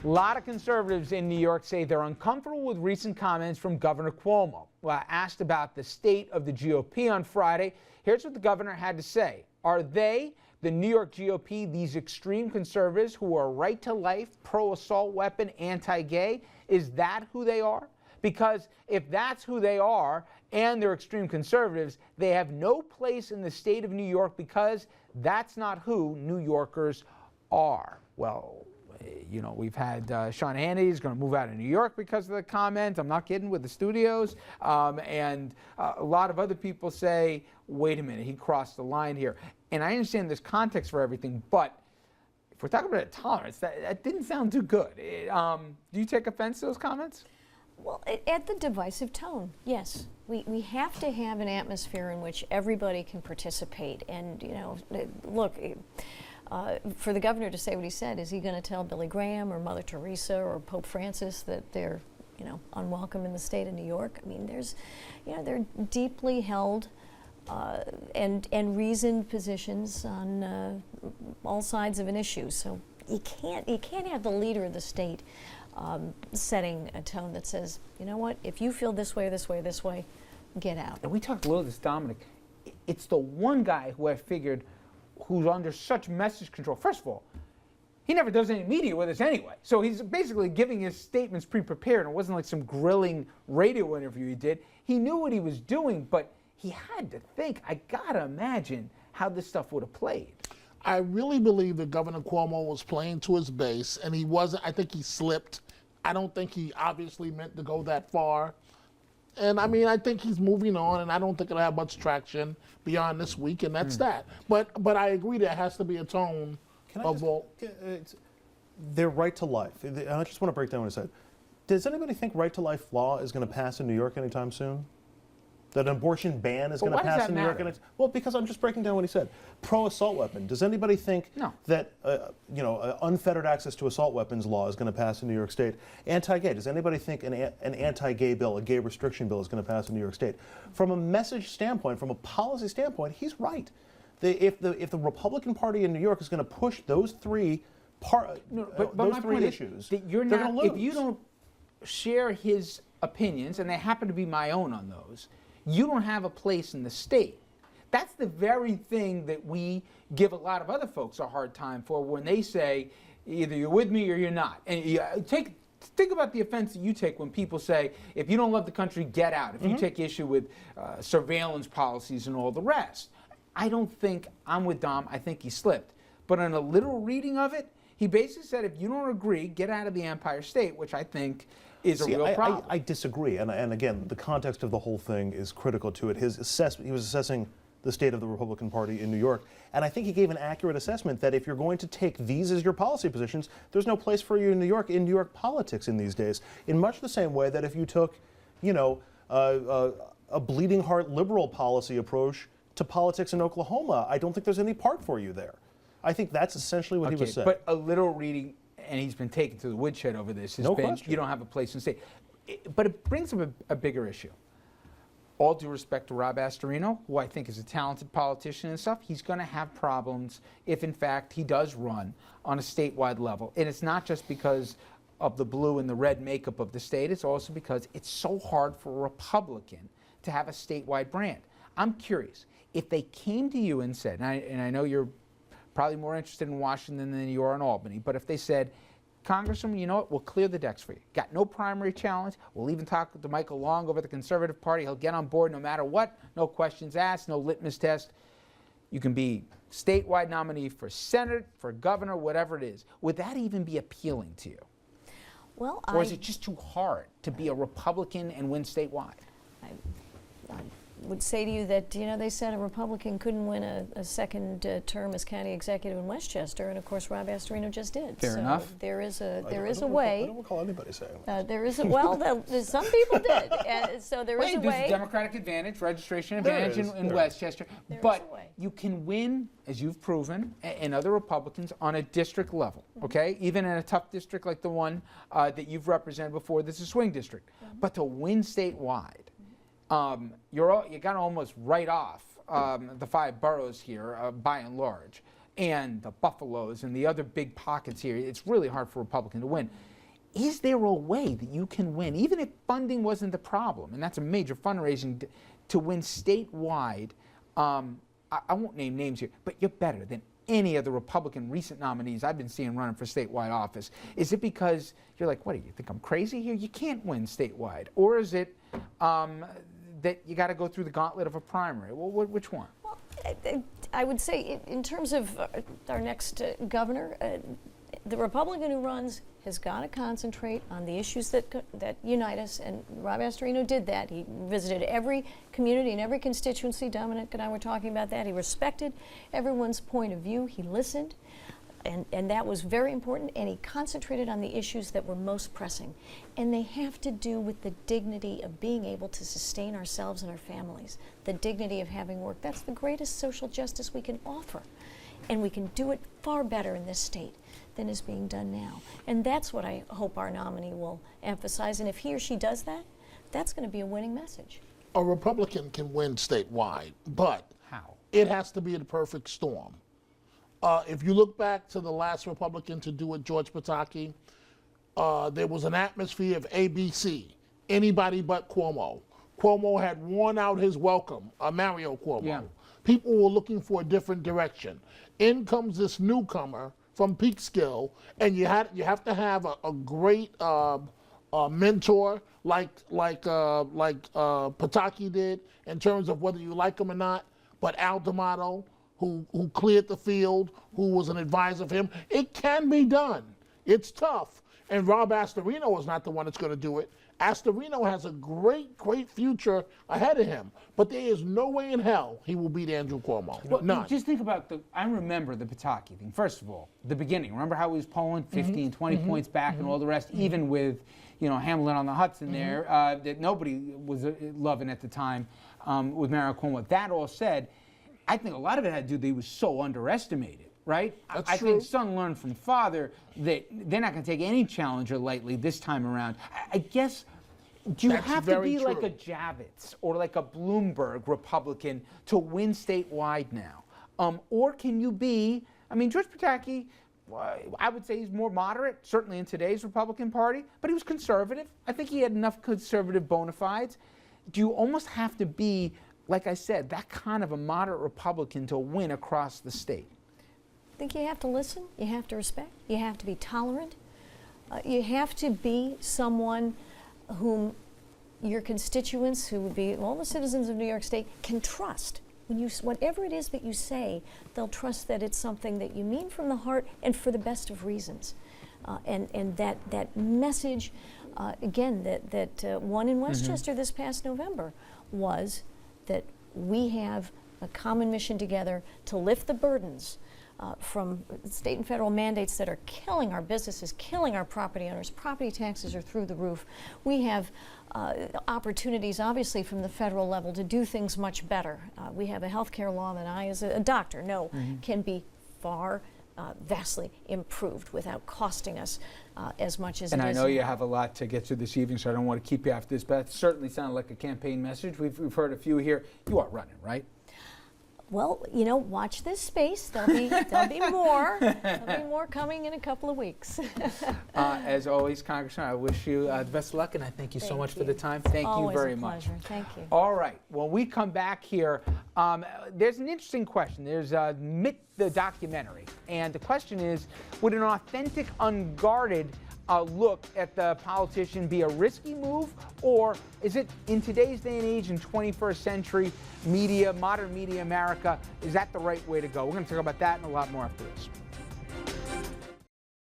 A lot of conservatives in New York say they're uncomfortable with recent comments from Governor Cuomo. Well, asked about the state of the GOP on Friday, here's what the governor had to say. Are they, the New York GOP, these extreme conservatives who are right to life, pro-assault weapon, anti-gay? Is that who they are? Because if that's who they are and they're extreme conservatives, they have no place in the state of New York because that's not who New Yorkers are. Well, you know, we've had Sean Hannity's going to move out of New York because of the comment. I'm not kidding, with the studios. And a lot of other people say, wait a minute, he crossed the line here. And I understand there's context for everything, but if we're talking about tolerance, that didn't sound too good. Do you take offense to those comments? Well, at the divisive tone, yes. We have to have an atmosphere in which everybody can participate. And, you know, look, for the governor to say what he said, is he going to tell Billy Graham or Mother Teresa or Pope Francis that they're, you know, unwelcome in the state of New York? I mean, there's, you know, they're deeply held and reasoned positions on all sides of an issue. So you can't have the leader of the state setting a tone that says, you know what, if you feel this way, this way, this way, get out. And we talked a little this, Dominic. It's the one guy who I figured who's under such message control. First of all, he never does any media with us anyway. So he's basically giving his statements pre-prepared. It wasn't like some grilling radio interview he did. He knew what he was doing, but he had to think. I gotta imagine how this stuff would have played. I really believe that Governor Cuomo was playing to his base, and he wasn't. I think he slipped. I don't think he obviously meant to go that far. And I mean, I think he's moving on, and I don't think it'll have much traction beyond this week, and that's that. But I agree there has to be a tone of all. Their right to life. I just want to break down what he said. Does anybody think right to life law is going to pass in New York anytime soon? That an abortion ban is going to pass in New York? Well, because I'm just breaking down what he said. Pro-assault weapon. Does anybody think that you know, unfettered access to assault weapons law is going to pass in New York State? Anti-gay. Does anybody think an anti-gay bill, a gay restriction bill, is going to pass in New York State? From a message standpoint, from a policy standpoint, he's right. If the Republican Party in New York is going to push those three issues, that you're they're not, going to lose. if you don't share his opinions, and they happen to be my own on those, you don't have a place in the state. That's the very thing that we give a lot of other folks a hard time for when they say, either you're with me or you're not. And think about the offense that you take when people say, if you don't love the country, get out. If you take issue with surveillance policies and all the rest. I don't think, I'm with Dom, I think he slipped. But in a literal reading of it, he basically said, if you don't agree, get out of the Empire State, which I think is a real problem. I disagree, and again, the context of the whole thing is critical to it. He was assessing the state of the Republican Party in New York, and I think he gave an accurate assessment that if you're going to take these as your policy positions, there's no place for you in New York politics in these days. In much the same way that if you took, you know, a bleeding heart liberal policy approach to politics in Oklahoma, I don't think there's any part for you there. I think that's essentially what he was saying. But a literal reading, and he's been taken to the woodshed over this, has been, you don't have a place in the state. But it brings up a bigger issue. All due respect to Rob Astorino, who I think is a talented politician and stuff, he's going to have problems if, in fact, he does run on a statewide level. And it's not just because of the blue and the red makeup of the state. It's also because it's so hard for a Republican to have a statewide brand. I'm curious, if they came to you and said, and I know you're probably more interested in Washington than you are in Albany, but if they said, Congressman, you know what, we'll clear the decks for you. Got no primary challenge. We'll even talk to Michael Long over the Conservative Party. He'll get on board no matter what. No questions asked, no litmus test. You can be statewide nominee for Senate, for governor, whatever it is. Would that even be appealing to you? Well, or is it just too hard to be a Republican and win statewide? I would say to you that, you know, they said a Republican couldn't win a second term as county executive in Westchester, and of course Rob Astorino just did. Fair enough. There is a way. I don't recall anybody saying that. There is a, well, some people did. So there is a way. There's a Democratic advantage, registration advantage in Westchester. But you can win, as you've proven, and other Republicans, on a district level, okay? Even in a tough district like the one that you've represented before, this is a swing district. But to win statewide, you got to almost write off the 5 boroughs here, by and large, and the Buffaloes and the other big pockets here. It's really hard for a Republican to win. is there a way that you can win, even if funding wasn't the problem, and that's a major fundraising, to win statewide? I won't name names here, but you're better than any of the Republican recent nominees I've been seeing running for statewide office. Is it because you're like, what do you think I'm crazy here? You can't win statewide. Or is it that you got to go through the gauntlet of a primary? Well, which one? Well, I would say in terms of our next governor, the Republican who runs has got to concentrate on the issues that unite us, and Rob Astorino did that. He visited every community and every constituency. Dominic and I were talking about that. He respected everyone's point of view. He listened, and that was very important, and he concentrated on the issues that were most pressing. And they have to do with the dignity of being able to sustain ourselves and our families, the dignity of having work. That's the greatest social justice we can offer, and we can do it far better in this state than is being done now. And that's what I hope our nominee will emphasize. And if he or she does that, that's going to be a winning message. A Republican can win statewide, but how? It has to be the perfect storm. If you look back to the last Republican to do it, George Pataki, there was an atmosphere of ABC, anybody but Cuomo. Cuomo had worn out his welcome, Mario Cuomo. Yeah. People were looking for a different direction. In comes this newcomer from Peekskill, and you have to have a great mentor like Pataki did in terms of whether you like him or not. But Al D'Amato, who cleared the field, who was an advisor of him, it can be done. It's tough, and Rob Astorino is not the one that's going to do it. Astorino has a great future ahead of him, but there is no way in hell he will beat Andrew Cuomo. Well, None. just think about I remember the Pataki thing. First of all, the beginning. Remember how he was polling 15, 20 points back and all the rest, even with, Hamlin on the Hudson there, that nobody was loving at the time with Mario Cuomo. That all said, I think a lot of it had to do that he was so underestimated. Right? That's I true. think son learned from father that they're not going to take any challenger lightly this time around. I guess, do you That's have to very be like true. a Javits or like a Bloomberg Republican to win statewide now? Or can you be, George Pataki, I would say he's more moderate, certainly in today's Republican Party, but he was conservative. I think he had enough conservative bona fides. Do you almost have to be, like I said, that kind of a moderate Republican to win across the state? I think you have to listen, you have to respect, you have to be tolerant, you have to be someone whom your constituents, who would be all the citizens of New York State, can trust. Whatever it is that you say, they'll trust that it's something that you mean from the heart and for the best of reasons. And that message, again, that won in Westchester this past November was that we have a common mission together to lift the burdens from state and federal mandates that are killing our businesses, killing our property owners. Property taxes are through the roof. We have opportunities, obviously, from the federal level to do things much better. We have a health care law that I, as a doctor, know can be far vastly improved without costing us as much as it is. And I know you now. have a lot to get to this evening, so I don't want to keep you after this, but it certainly sounded like a campaign message. We've heard a few here. You are running, right? Well, watch this space. There'll be more. There'll be more coming in a couple of weeks. As always, Congressman, I wish you the best of luck, and I thank you so much for the time. Thank you Always very a much. pleasure. Thank you. All right. When we come back here, there's an interesting question. There's the documentary, and the question is, would an authentic, unguarded look at the politician be a risky move, or is it, in today's day and age, in 21st century media, modern media America, is that the right way to go? We're going to talk about that and a lot more after this.